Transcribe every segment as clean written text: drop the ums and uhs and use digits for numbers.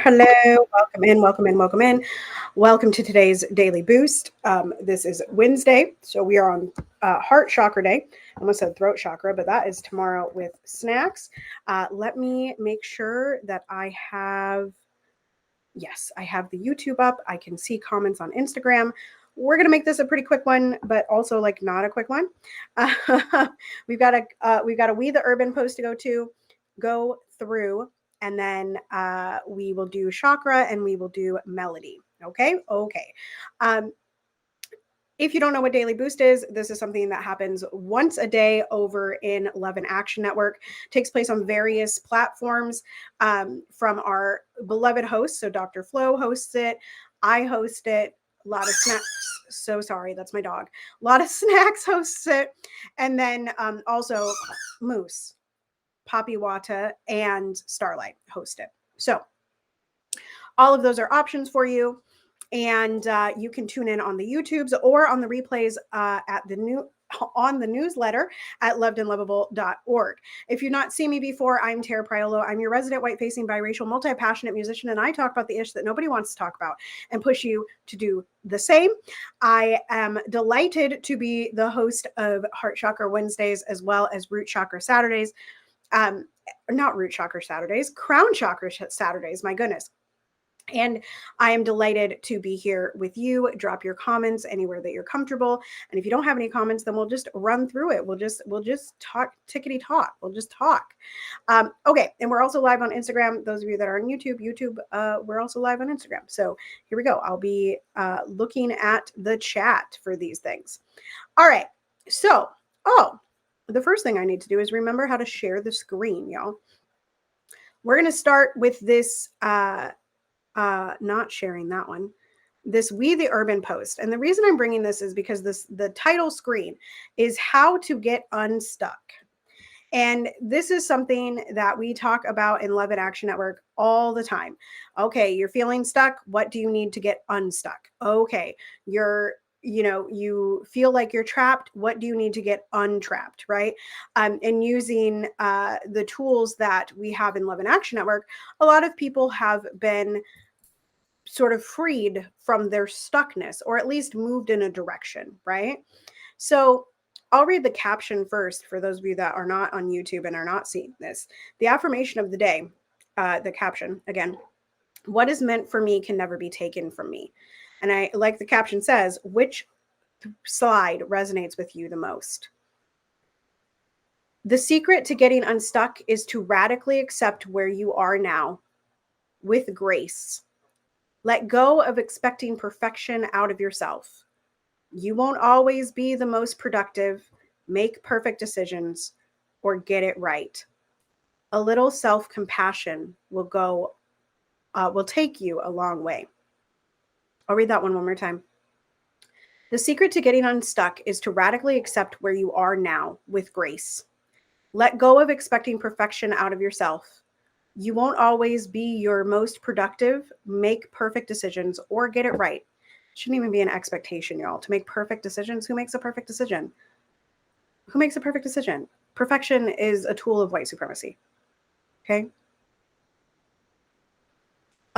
Hello. Welcome in, welcome in, welcome in. Welcome to today's Daily Boost. This is Wednesday, so we are on Heart Chakra Day. I almost said Throat Chakra, but that is tomorrow with snacks. Let me make sure that I have the YouTube up. I can see comments on Instagram. We're going to make this a pretty quick one, but also like not a quick one. We've got a We the Urban post to go through, and then we will do chakra and we will do melody. Okay. If you don't know what Daily Boost is, this is something that happens once a day over in Love and Action Network. It takes place on various platforms from our beloved hosts. So Dr. Flo hosts it. I host it. A lot of snacks. So sorry, that's my dog. A lot of snacks hosts it. And then also Moose, Poppy Wata, and Starlight host it. So all of those are options for you. And you can tune in on the YouTubes or on the replays on the newsletter at lovedandlovable.org. If you've not seen me before, I'm Tara Priolo. I'm your resident white-facing biracial multi-passionate musician, and I talk about the ish that nobody wants to talk about and push you to do the same. I am delighted to be the host of Heart Chakra Wednesdays as well as Root Chakra Saturdays. Not Root Chakra Saturdays, Crown Chakra Saturdays, my goodness. And I am delighted to be here with you. Drop your comments anywhere that you're comfortable. And if you don't have any comments, then we'll just run through it. We'll just talk tickety talk. We'll just talk. Okay. And we're also live on Instagram. Those of you that are on YouTube, we're also live on Instagram. So here we go. I'll be looking at the chat for these things. All right. So, the first thing I need to do is remember how to share the screen, y'all. We're going to start with this, not sharing that one, this We the Urban post. And the reason I'm bringing this is because the title screen is how to get unstuck. And this is something that we talk about in Love and Action Network all the time. Okay, you're feeling stuck. What do you need to get unstuck? Okay, you feel like you're trapped. What do you need to get untrapped, right? And using the tools that we have in Love and Action Network, a lot of people have been sort of freed from their stuckness, or at least moved in a direction, right? So I'll read the caption first for those of you that are not on YouTube and are not seeing this. The affirmation of the day, the caption again, what is meant for me can never be taken from me. And I like the caption says, which slide resonates with you the most? The secret to getting unstuck is to radically accept where you are now with grace. Let go of expecting perfection out of yourself. You won't always be the most productive, make perfect decisions, or get it right. A little self-compassion will take you a long way. I'll read that one more time. The secret to getting unstuck is to radically accept where you are now with grace. Let go of expecting perfection out of yourself. You won't always be your most productive, make perfect decisions, or get it right. Shouldn't even be an expectation, y'all, to make perfect decisions. Who makes a perfect decision? Who makes a perfect decision? Perfection is a tool of white supremacy. Okay?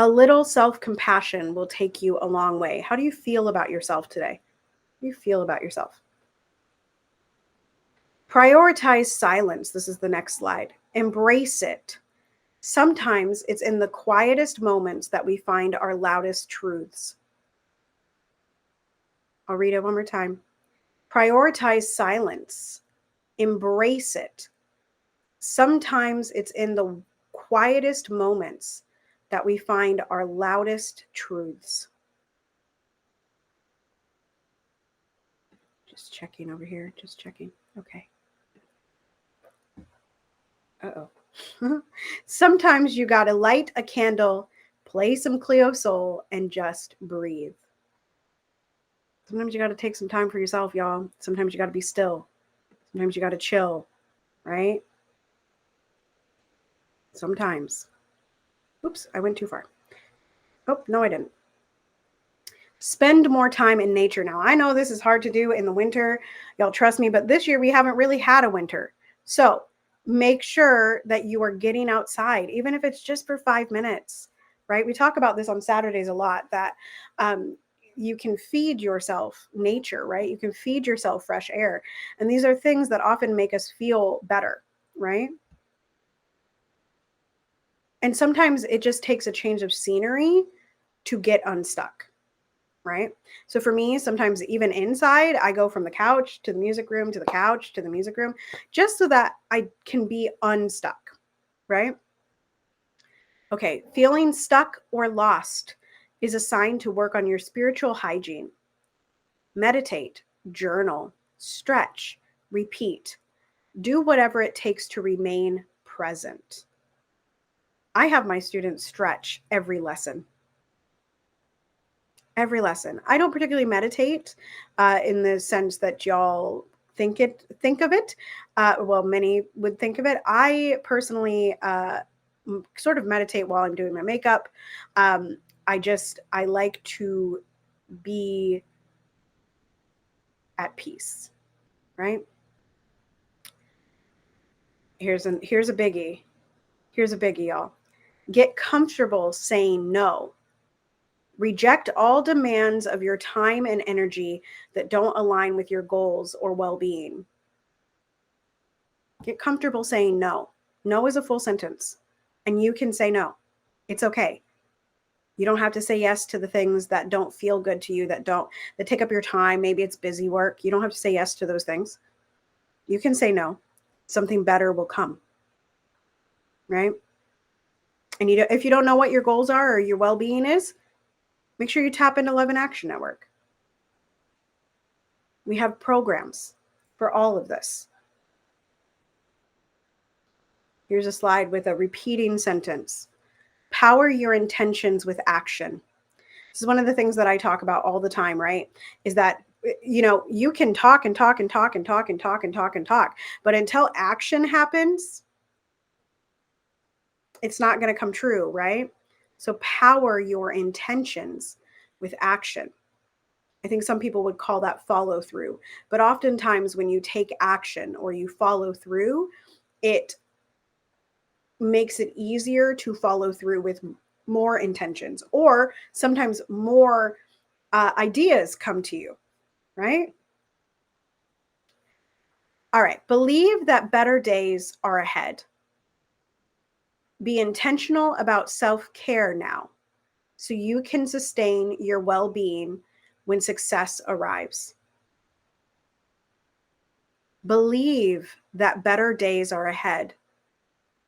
A little self-compassion will take you a long way. How do you feel about yourself today? How do you feel about yourself? Prioritize silence. This is the next slide. Embrace it. Sometimes it's in the quietest moments that we find our loudest truths. I'll read it one more time. Prioritize silence. Embrace it. Sometimes it's in the quietest moments that we find our loudest truths. Just checking over here. Just checking. Okay. Uh-oh. Sometimes you got to light a candle, play some Cleo Soul, and just breathe. Sometimes you got to take some time for yourself, y'all. Sometimes you got to be still. Sometimes you got to chill, right? Sometimes. Oops, I went too far. Oh, no, I didn't. Spend more time in nature. Now, I know this is hard to do in the winter. Y'all trust me, but this year we haven't really had a winter. So make sure that you are getting outside, even if it's just for 5 minutes. right? We talk about this on Saturdays a lot, that you can feed yourself nature, right? You can feed yourself fresh air. And these are things that often make us feel better, right? And sometimes it just takes a change of scenery to get unstuck, right? So for me, sometimes even inside, I go from the couch to the music room to the couch to the music room just so that I can be unstuck, right? Okay, feeling stuck or lost is a sign to work on your spiritual hygiene. Meditate, journal, stretch, repeat. Do whatever it takes to remain present. I have my students stretch every lesson. Every lesson. I don't particularly meditate in the sense that y'all think of it. Well, many would think of it. I personally sort of meditate while I'm doing my makeup. Um, I like to be at peace, right? Here's a biggie. Here's a biggie, y'all. Get comfortable saying no. Reject all demands of your time and energy that don't align with your goals or well-being. Get comfortable saying no. No is a full sentence, and you can say no. It's okay. You don't have to say yes to the things that don't feel good to you, that take up your time. Maybe it's busy work. You don't have to say yes to those things. You can say no. Something better will come, right? And if you don't know what your goals are or your well-being is, make sure you tap into Love in Action Network. We have programs for all of this. Here's a slide with a repeating sentence. Power your intentions with action. This is one of the things that I talk about all the time, right? Is that, you can talk and talk and talk and talk and talk and talk and talk, but until action happens, it's not going to come true, right? So power your intentions with action. I think some people would call that follow through, but oftentimes when you take action or you follow through, it makes it easier to follow through with more intentions, or sometimes more ideas come to you, right? All right. Believe that better days are ahead. Be intentional about self care now so you can sustain your well being when success arrives. Believe that better days are ahead.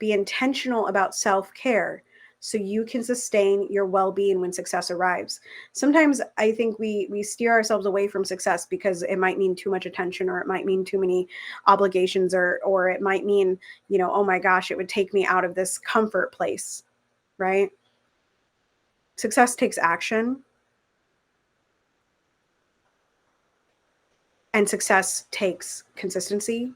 Be intentional about self care so you can sustain your well being when success arrives. Sometimes I think we steer ourselves away from success because it might mean too much attention, or it might mean too many obligations, or it might mean, oh my gosh, it would take me out of this comfort place, right? Success takes action, and success takes consistency,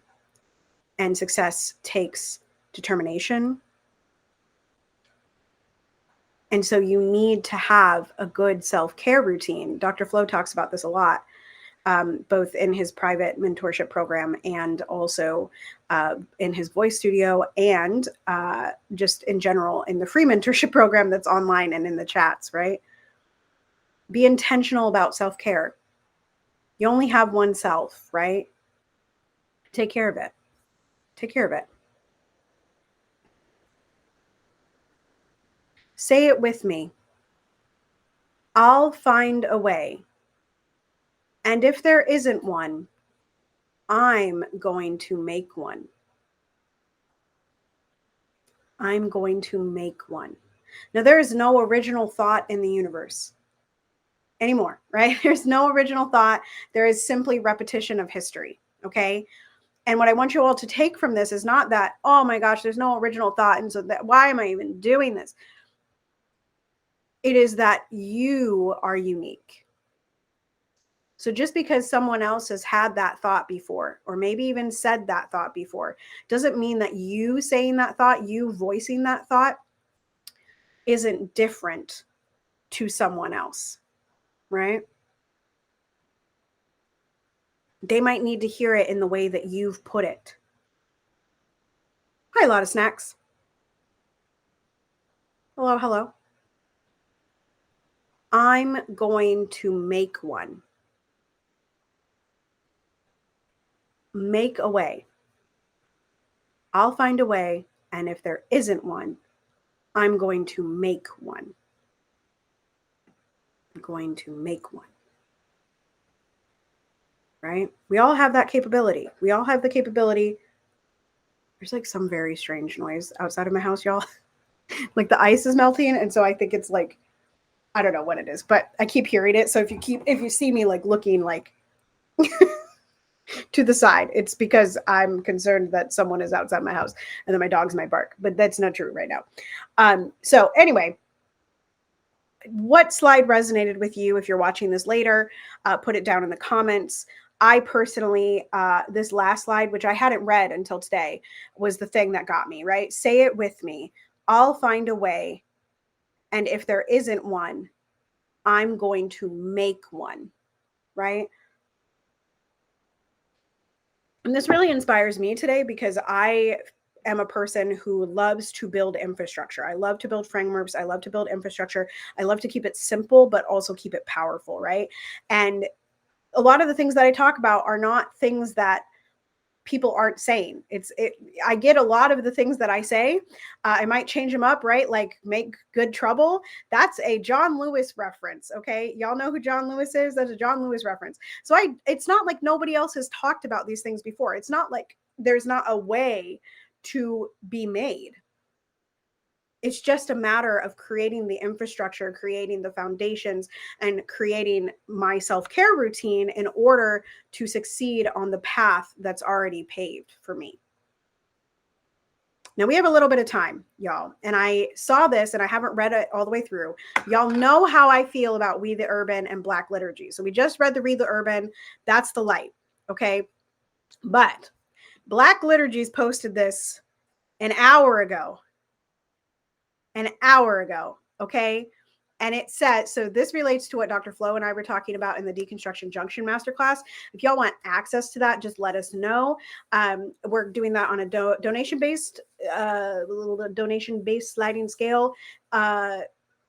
and success takes determination. And so you need to have a good self-care routine. Dr. Flo talks about this a lot, both in his private mentorship program and also in his voice studio, and just in general in the free mentorship program that's online and in the chats, right? Be intentional about self-care. You only have one self, right? Take care of it. Take care of it. Say it with me. I'll find a way. And if there isn't one, I'm going to make one. I'm going to make one. Now, there is no original thought in the universe anymore, right? There's no original thought. There is simply repetition of history, okay? And what I want you all to take from this is not that, oh my gosh, there's no original thought, and so why am I even doing this? It is that you are unique. So just because someone else has had that thought before, or maybe even said that thought before, doesn't mean that you saying that thought, you voicing that thought, isn't different to someone else, right? They might need to hear it in the way that you've put it. Hi, a lot of snacks. Hello, hello. I'm going to make one. Make a way. I'll find a way. And if there isn't one, I'm going to make one. I'm going to make one. Right? We all have that capability. We all have the capability. There's like some very strange noise outside of my house, y'all. Like the ice is melting. And so I think it's like, I don't know what it is, but I keep hearing it. So if you see me like looking like to the side, it's because I'm concerned that someone is outside my house and then my dogs might bark, but that's not true right now. So anyway, what slide resonated with you? If you're watching this later, put it down in the comments. I personally, this last slide, which I hadn't read until today, was the thing that got me, right? Say it with me. I'll find a way. And if there isn't one, I'm going to make one, right? And this really inspires me today because I am a person who loves to build infrastructure. I love to build frameworks. I love to build infrastructure. I love to keep it simple, but also keep it powerful, right? And a lot of the things that I talk about are not things that people aren't saying. I get a lot of the things that I say. I might change them up, right? Like make good trouble. That's a John Lewis reference. Okay. Y'all know who John Lewis is? That's a John Lewis reference. So it's not like nobody else has talked about these things before. It's not like there's not a way to be made. It's just a matter of creating the infrastructure, creating the foundations, and creating my self-care routine in order to succeed on the path that's already paved for me. Now we have a little bit of time, y'all, and I saw this and I haven't read it all the way through. Y'all know how I feel about We the Urban and Black Liturgy. So we just read the Read the Urban. That's the light, okay? But Black Liturgies posted this an hour ago. Okay? And it says, so this relates to what Dr. Flo and I were talking about in the Deconstruction Junction Masterclass. If y'all want access to that, just let us know. We're doing that on a donation-based sliding scale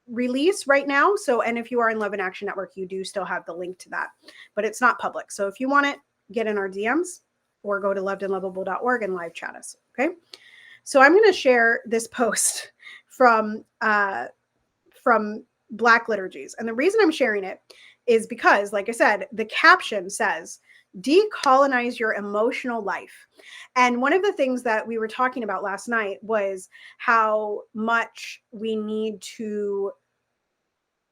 release right now. So, and if you are in Love in Action Network, you do still have the link to that, but it's not public. So if you want it, get in our DMs or go to lovedandlovable.org and live chat us. Okay. So I'm going to share this post from Black Liturgies. And the reason I'm sharing it is because, like I said, the caption says, decolonize your emotional life. And one of the things that we were talking about last night was how much we need to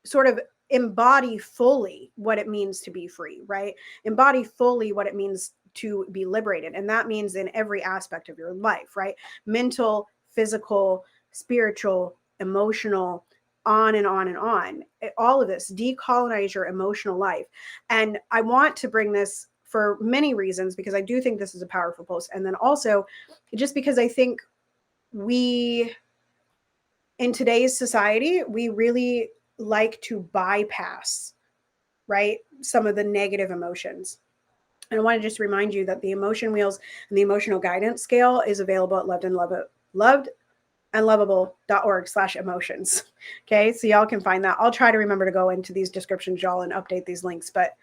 sort of embody fully what it means to be free, right? Embody fully what it means to be liberated. And that means in every aspect of your life, right? Mental, physical, spiritual, emotional, on and on and on. All of this, decolonize your emotional life. And I want to bring this for many reasons because I do think this is a powerful post. And then also just because I think we, in today's society, we really like to bypass, right, some of the negative emotions. And I want to just remind you that the emotion wheels and the emotional guidance scale is available at lovedandlovable.org/emotions. Okay, so y'all can find that. I'll try to remember to go into these descriptions, y'all, and update these links. But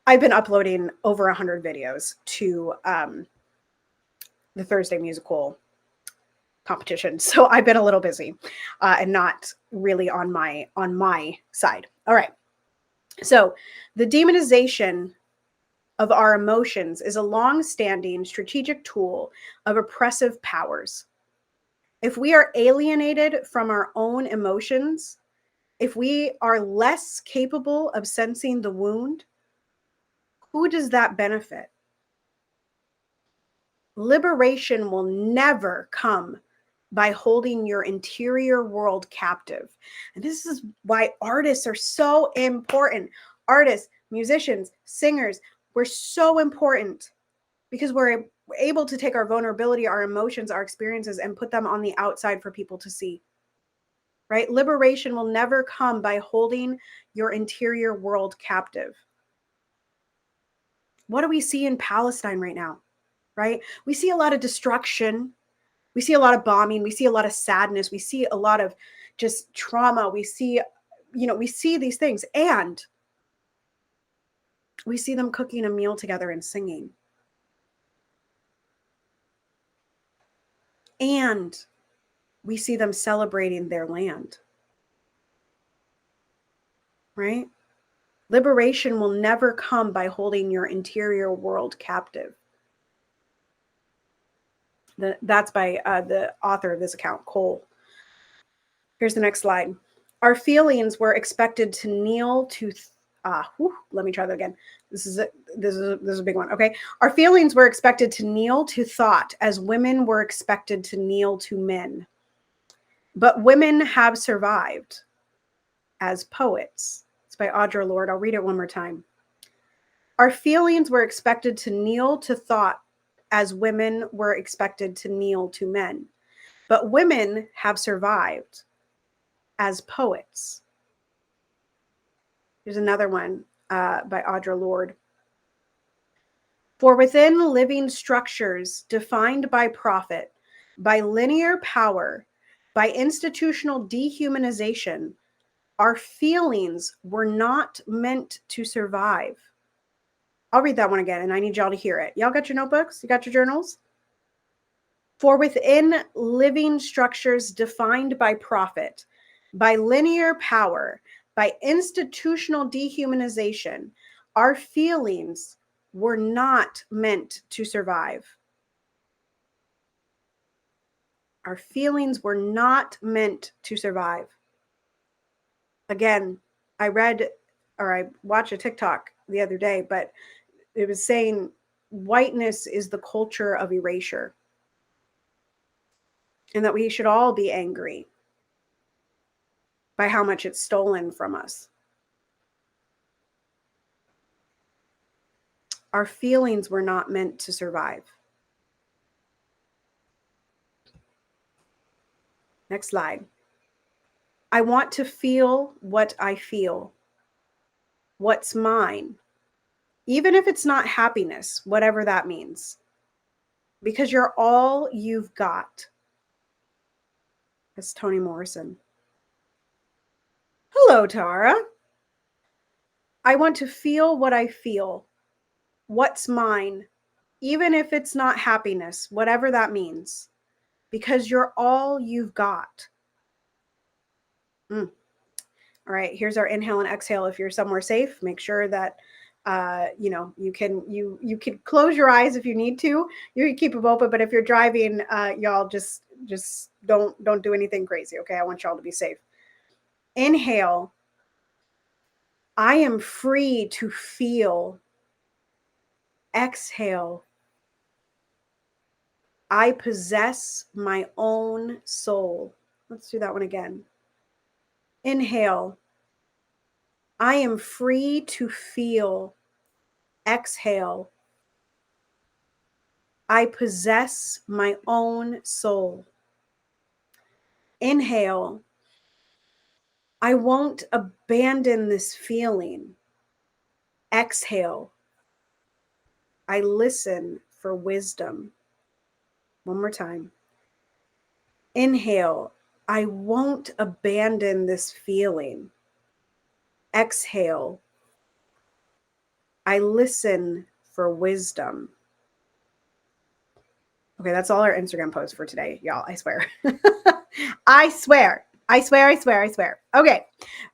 I've been uploading over 100 videos to the Thursday musical competition, so I've been a little busy and not really on my side. All right. So the demonization of our emotions is a long-standing strategic tool of oppressive powers. If we are alienated from our own emotions, if we are less capable of sensing the wound, who does that benefit? Liberation will never come by holding your interior world captive. And this is why artists are so important. Artists, musicians, singers, we're so important because we're able to take our vulnerability, our emotions, our experiences, and put them on the outside for people to see. Right? Liberation will never come by holding your interior world captive. What do we see in Palestine right now? Right? We see a lot of destruction. We see a lot of bombing. We see a lot of sadness. We see a lot of just trauma. We see we see these things, and we see them cooking a meal together and singing. And we see them celebrating their land, right? Liberation will never come by holding your interior world captive. That's by the author of this account, Cole. Here's the next slide. Our feelings were expected to kneel to. Let me try that again. This is a big one. Okay, our feelings were expected to kneel to thought, as women were expected to kneel to men. But women have survived as poets. It's by Audre Lorde. I'll read it one more time. Our feelings were expected to kneel to thought, as women were expected to kneel to men. But women have survived as poets. Here's another one by Audre Lorde. For within living structures defined by profit, by linear power, by institutional dehumanization, our feelings were not meant to survive. I'll read that one again, and I need y'all to hear it. Y'all got your notebooks? You got your journals? For within living structures defined by profit, by linear power, by institutional dehumanization, our feelings were not meant to survive. Our feelings were not meant to survive. Again, I watched a TikTok the other day, but it was saying whiteness is the culture of erasure, and that we should all be angry by how much it's stolen from us. Our feelings were not meant to survive. Next slide. I want to feel what I feel. What's mine? Even if it's not happiness, whatever that means. Because you're all you've got. That's Toni Morrison. Hello, Tara. I want to feel what I feel. What's mine? Even if it's not happiness, whatever that means. Because you're all you've got. All right, here's our inhale and exhale. If you're somewhere safe, make sure that you can close your eyes if you need to. You can keep them open, but if you're driving, y'all just don't do anything crazy. Okay, I want y'all to be safe. Inhale. I am free to feel. Exhale. I possess my own soul. Let's do that one again. Inhale. I am free to feel. Exhale. I possess my own soul. Inhale. I won't abandon this feeling. Exhale. I listen for wisdom. One more time. Inhale. I won't abandon this feeling. Exhale. I listen for wisdom. Okay, that's all our Instagram posts for today, y'all. I swear. I swear. Okay,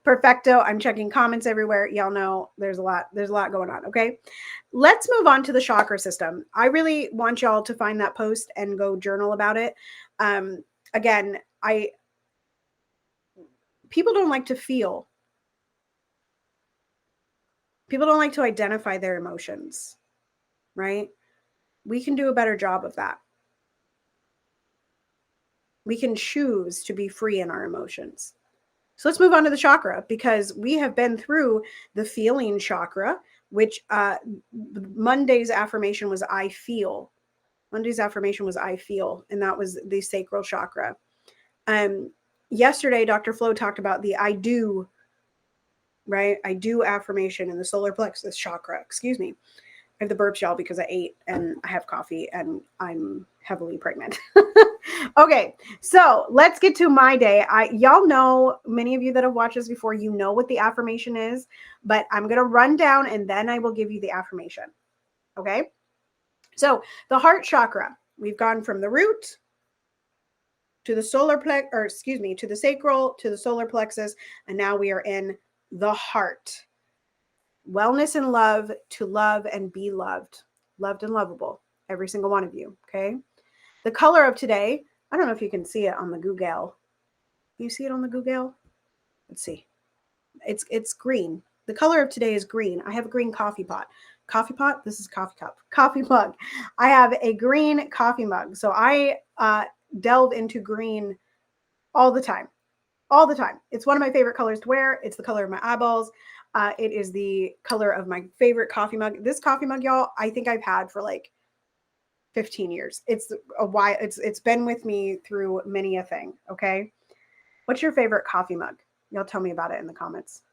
perfecto. I'm checking comments everywhere. Y'all know there's a lot going on. Okay, let's move on to the chakra system. I really want y'all to find that post and go journal about it. Again, people don't like to feel. People don't like to identify their emotions, right? We can do a better job of that. We can choose to be free in our emotions. So let's move on to the chakra, because we have been through the feeling chakra, which Monday's affirmation was I feel. Monday's affirmation was I feel, and that was the sacral chakra. Yesterday, Dr. Flo talked about the I do, right? I do affirmation in the solar plexus chakra. Excuse me. I have the burps, y'all, because I ate and I have coffee and I'm heavily pregnant. Okay, so let's get to my day. Y'all know, many of you that have watched this before, you know what the affirmation is, but I'm going to run down and then I will give you the affirmation. Okay, so the heart chakra, we've gone from the root to the to the sacral, to the solar plexus, and now we are in the heart. Wellness and love, to love and be loved and lovable, every single one of you. Okay. The color of today, I don't know if you can see it on the Google. You see it on the Google? Let's see. It's green. The color of today is green. I have a green coffee pot. Coffee pot? This is coffee cup. Coffee mug. I have a green coffee mug. So I delve into green all the time. All the time. It's one of my favorite colors to wear. It's the color of my eyeballs. It is the color of my favorite coffee mug. This coffee mug, y'all, I think I've had for like 15 years. It's a while. It's been with me through many a thing. Okay. What's your favorite coffee mug? Y'all tell me about it in the comments.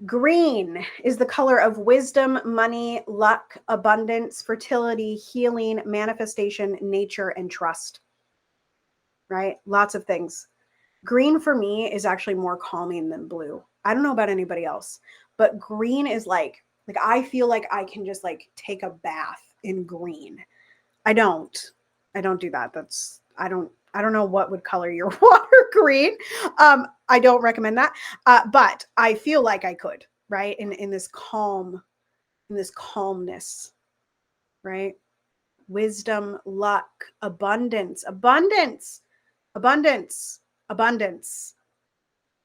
Green is the color of wisdom, money, luck, abundance, fertility, healing, manifestation, nature, and trust. Right? Lots of things. Green for me is actually more calming than blue. I don't know about anybody else, but green is like I feel like I can just like take a bath in green. I don't do that. I don't know what would color your water green. I don't recommend that. But I feel like I could, right? In this calmness, right? Wisdom, luck, abundance.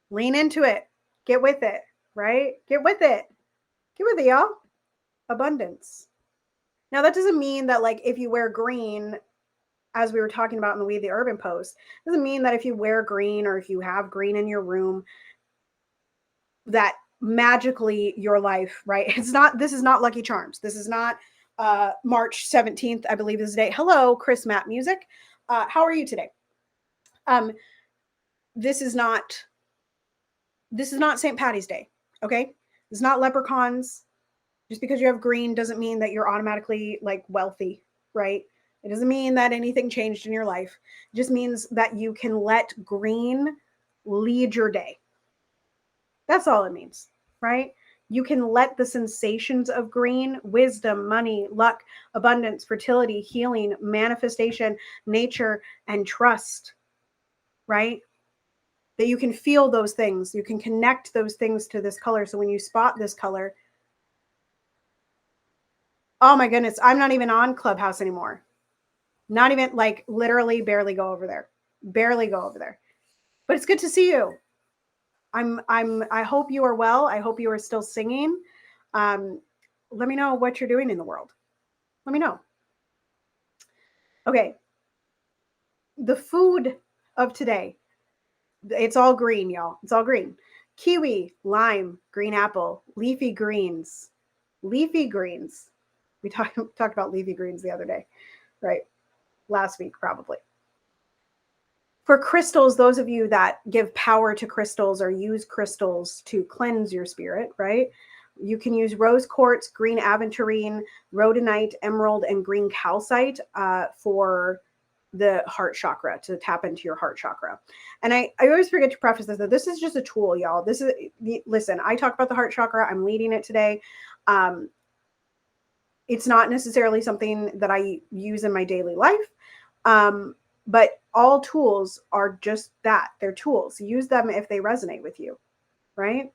Lean into it. Get with it, right? Get with it, y'all. Abundance. Now, that doesn't mean that like if you wear green, as we were talking about in the We the Urban post, doesn't mean that if you wear green or if you have green in your room, that magically your life, right? This is not Lucky Charms. This is not March 17th, I believe is the day. Hello, Chris Matt Music. How are you today? This is not St. Patty's Day, okay? It's not leprechauns. Just because you have green doesn't mean that you're automatically like wealthy, right? It doesn't mean that anything changed in your life. It just means that you can let green lead your day. That's all it means, right? You can let the sensations of green, wisdom, money, luck, abundance, fertility, healing, manifestation, nature, and trust, right? That you can feel those things. You can connect those things to this color. So when you spot this color, oh my goodness, I'm not even on Clubhouse anymore. Not even like literally barely go over there. But it's good to see you. I hope you are well. I hope you are still singing. Let me know what you're doing in the world. Let me know. Okay. The food of today. It's all green, y'all. It's all green. Kiwi, lime, green apple, leafy greens. Leafy greens. We talked about leafy greens the other day, right? Last week, probably. For crystals, those of you that give power to crystals or use crystals to cleanse your spirit, right? You can use rose quartz, green aventurine, rhodonite, emerald, and green calcite for the heart chakra, to tap into your heart chakra. And I always forget to preface this, that this is just a tool, y'all. Listen, I talk about the heart chakra. I'm leading it today. It's not necessarily something that I use in my daily life. But all tools are just that. They're tools. Use them if they resonate with you, right?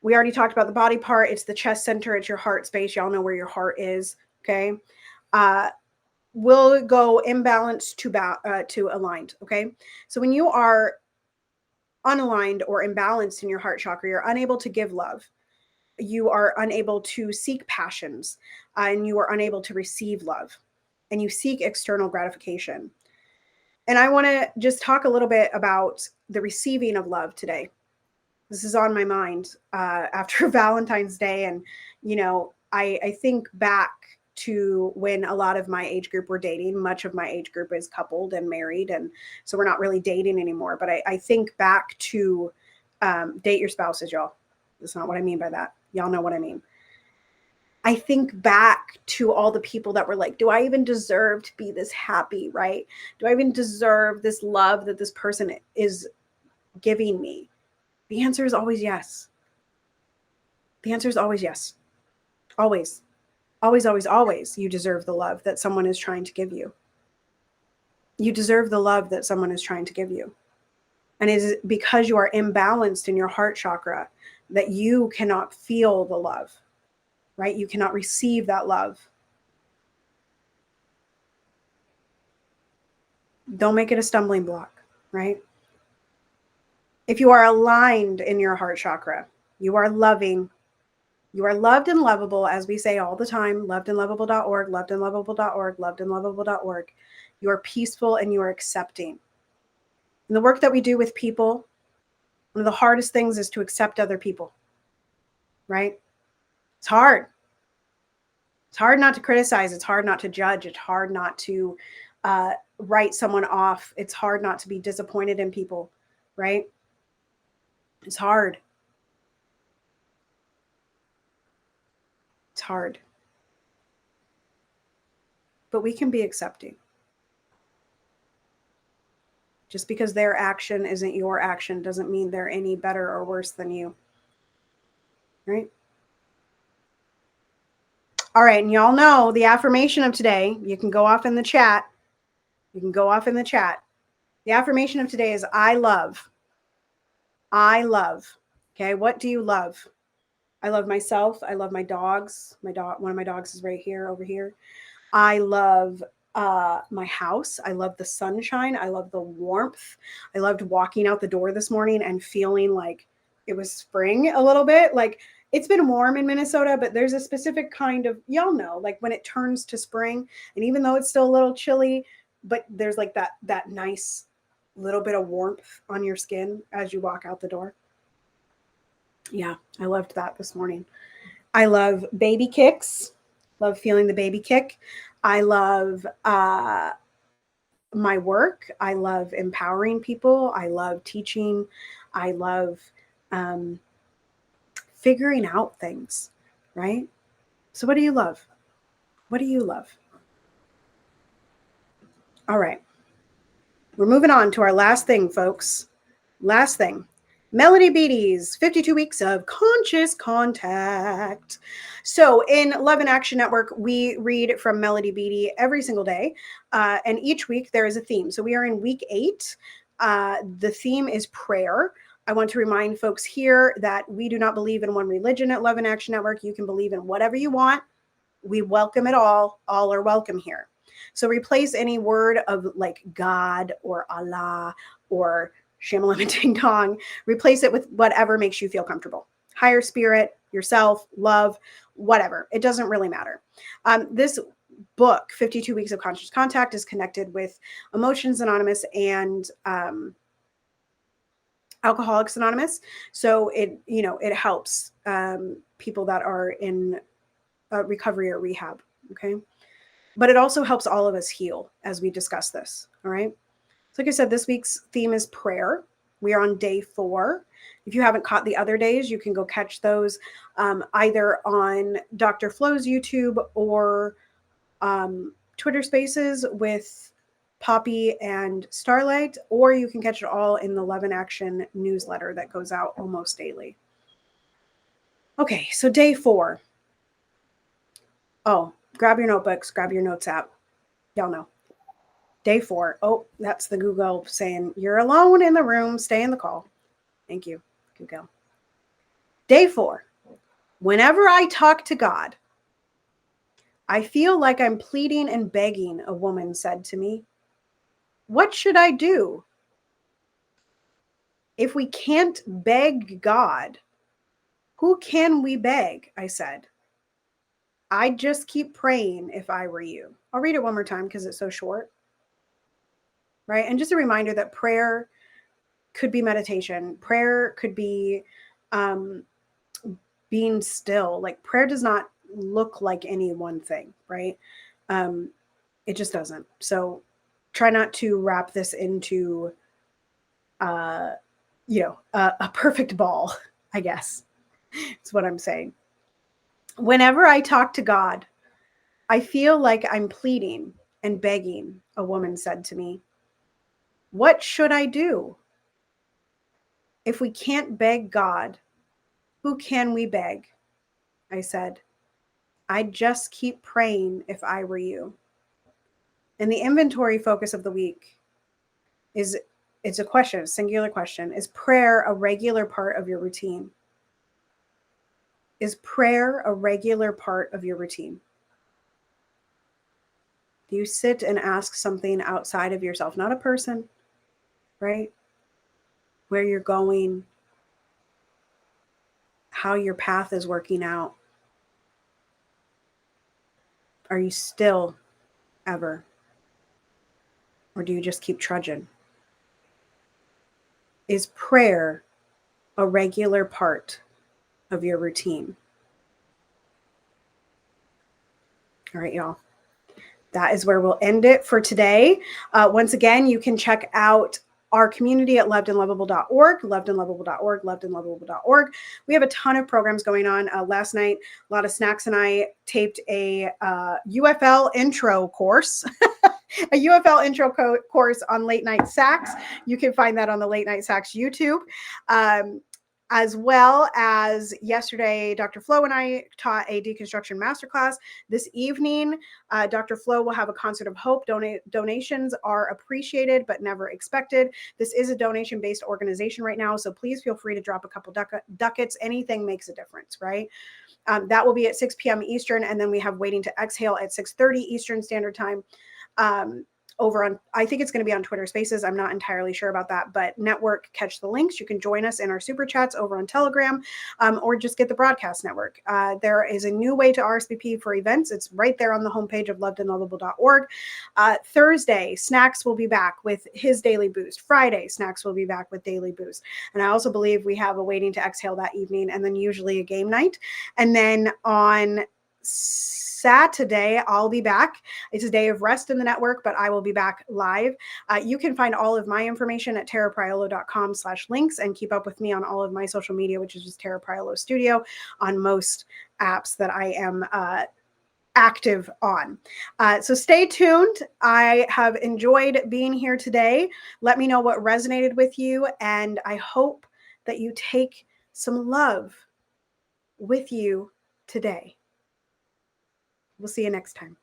We already talked about the body part. It's the chest center. It's your heart space. Y'all know where your heart is, okay? We'll go imbalanced to aligned, okay? So when you are unaligned or imbalanced in your heart chakra, you're unable to give love. You are unable to seek passions, and you are unable to receive love. And you seek external gratification. And I want to just talk a little bit about the receiving of love today. This is on my mind after Valentine's Day. And, you know, I think back to when a lot of my age group were dating. Much of my age group is coupled and married. And so we're not really dating anymore. But I think back to date your spouses, y'all. That's not what I mean by that. Y'all know what I mean. I think back to all the people that were like, do I even deserve to be this happy, right? Do I even deserve this love that this person is giving me? The answer is always yes. The answer is always yes. Always. Always, always, always. You deserve the love that someone is trying to give you. You deserve the love that someone is trying to give you. And it is because you are imbalanced in your heart chakra that you cannot feel the love, right? You cannot receive that love. Don't make it a stumbling block, right? If you are aligned in your heart chakra, you are loving, you are loved and lovable, as we say all the time, lovedandlovable.org, lovedandlovable.org, lovedandlovable.org. You are peaceful and you are accepting. And the work that we do with people, one of the hardest things is to accept other people, right? It's hard. It's hard not to criticize. It's hard not to judge. It's hard not to write someone off. It's hard not to be disappointed in people, right? It's hard. It's hard. But we can be accepting. Just because their action isn't your action doesn't mean they're any better or worse than you, right? All right, and y'all know the affirmation of today. You can go off in the chat. You can go off in the chat. The affirmation of today is I love. I love. Okay, what do you love? I love myself. I love my dogs. My dog, one of my dogs is right here, over here. I love my house. I love the sunshine. I love the warmth. I loved walking out the door this morning and feeling like it was spring a little bit. Like it's been warm in Minnesota, but there's a specific kind of, y'all know, like when it turns to spring, and even though it's still a little chilly, but there's like that nice little bit of warmth on your skin as you walk out the door. Yeah, I loved that this morning. I love baby kicks. Love feeling the baby kick. I love my work. I love empowering people. I love teaching. I love figuring out things, right? So, what do you love? What do you love? All right. We're moving on to our last thing, folks. Last thing. Melody Beattie's 52 Weeks of Conscious Contact. So, in Love and Action Network, we read from Melody Beattie every single day. And each week there is a theme. So, we are in week 8. The theme is prayer. I want to remind folks here that we do not believe in one religion at Love and Action Network. You can believe in whatever you want. We welcome it all. All are welcome here. So, replace any word of like God or Allah or Shamalama Ding Dong, replace it with whatever makes you feel comfortable. Higher spirit, yourself, love, whatever. It doesn't really matter. This book, 52 Weeks of Conscious Contact, is connected with Emotions Anonymous and Alcoholics Anonymous. So it helps people that are in recovery or rehab. Okay. But it also helps all of us heal as we discuss this. All right. So like I said, this week's theme is prayer. We are on day 4. If you haven't caught the other days, you can go catch those either on Dr. Flo's YouTube or Twitter Spaces with Poppy and Starlight, or you can catch it all in the Love and Action newsletter that goes out almost daily. Okay, so day 4. Oh, grab your notebooks, grab your notes app. Y'all know. Day 4. Oh, that's the Google saying, you're alone in the room. Stay in the call. Thank you, Google. Day 4. Whenever I talk to God, I feel like I'm pleading and begging, a woman said to me. What should I do? If we can't beg God, who can we beg? I said. I'd just keep praying if I were you. I'll read it one more time because it's so short. Right? And just a reminder that prayer could be meditation. Prayer could be being still. Like prayer does not look like any one thing, right? It just doesn't. So try not to wrap this into, a perfect ball, I guess. That's what I'm saying. Whenever I talk to God, I feel like I'm pleading and begging, a woman said to me. What should I do? If we can't beg God, who can we beg? I said. I'd just keep praying if I were you. And the inventory focus of the week is, it's a question, a singular question. Is prayer a regular part of your routine? Is prayer a regular part of your routine? Do you sit and ask something outside of yourself, not a person, right? Where you're going, how your path is working out. Are you still ever? Or do you just keep trudging? Is prayer a regular part of your routine? All right, y'all. That is where we'll end it for today. Once again, you can check out our community at lovedandlovable.org, lovedandlovable.org, lovedandlovable.org. We have a ton of programs going on. Last night, a lot of snacks and I taped a UFL intro course. A UFL intro course on Late Night Sacks. You can find that on the Late Night Sacks YouTube. As well as yesterday, Dr. Flo and I taught a deconstruction masterclass. This evening, Dr. Flo will have a concert of hope. Donations are appreciated, but never expected. This is a donation-based organization right now, so please feel free to drop a couple ducats. Anything makes a difference, right? That will be at 6 p.m. Eastern, and then we have Waiting to Exhale at 6:30 Eastern Standard Time. Over on, I think it's going to be on Twitter Spaces. I'm not entirely sure about that, but network, catch the links. You can join us in our super chats over on Telegram, or just get the broadcast network. There is a new way to RSVP for events. It's right there on the homepage of lovedandlovable.org. Thursday, Snacks will be back with his Daily Boost. Friday, Snacks will be back with Daily Boost. And I also believe we have a Waiting to Exhale that evening, and then usually a game night. And then on Saturday, I'll be back. It's a day of rest in the network, but I will be back live. You can find all of my information at tarapriolo.com/links and keep up with me on all of my social media, which is just Tara Priolo Studio on most apps that I am active on. So stay tuned. I have enjoyed being here today. Let me know what resonated with you, and I hope that you take some love with you today. We'll see you next time.